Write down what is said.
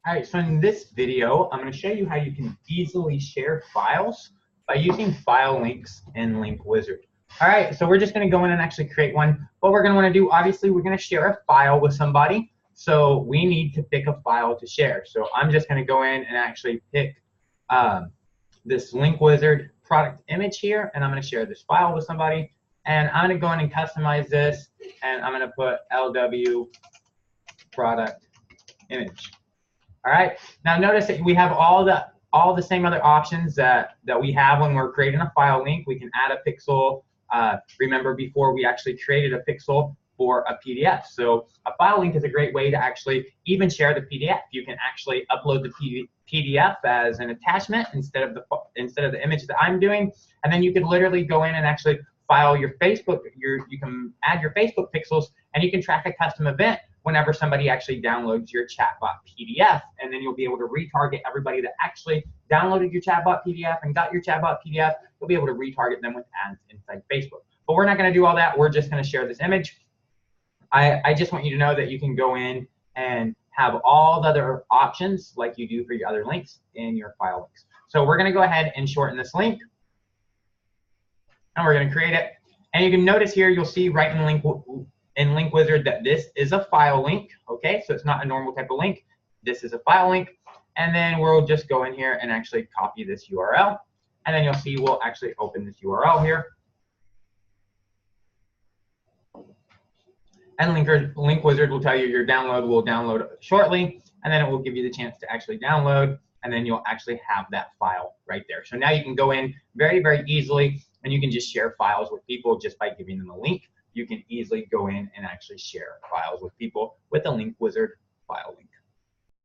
All right, so in this video, I'm going to show you how you can easily share files by using file links in Link Wizard. All right, so we're just going to go in and actually create one. What we're going to want to do, obviously, we're going to share a file with somebody. So we need to pick a file to share. So I'm just going to go in and actually pick this Link Wizard product image here, and I'm going to share this file with somebody. And I'm going to go in and customize this, and I'm going to put LW product image. All right. Now notice that we have all the same other options that we have when we're creating a file link. We can add a pixel. Remember before we actually created a pixel for a PDF. So a file link is a great way to actually even share the PDF. You can actually upload the PDF as an attachment instead of the image that I'm doing, and then you could literally go in and actually file your Facebook. You can add your Facebook pixels, and you can track a custom event whenever somebody actually downloads your chatbot PDF, and then you'll be able to retarget everybody that actually downloaded your chatbot PDF and got your chatbot PDF. You'll be able to retarget them with ads inside Facebook. But we're not going to do all that. We're just going to share this image. I just want you to know that you can go in and have all the other options like you do for your other links in your file links. So we're going to go ahead and shorten this link, and we're going to create it. And you can notice here, you'll see right in Link Wizard that this is a file link, okay? So it's not a normal type of link. This is a file link. And then we'll just go in here and actually copy this URL. And then you'll see we'll actually open this URL here. And Link Wizard will tell you your download will download shortly, and then it will give you the chance to actually download, and then you'll actually have that file right there. So now you can go in very, very easily, and you can just share files with people just by giving them a link. You can easily go in and actually share files with people with the Link Wizard file link.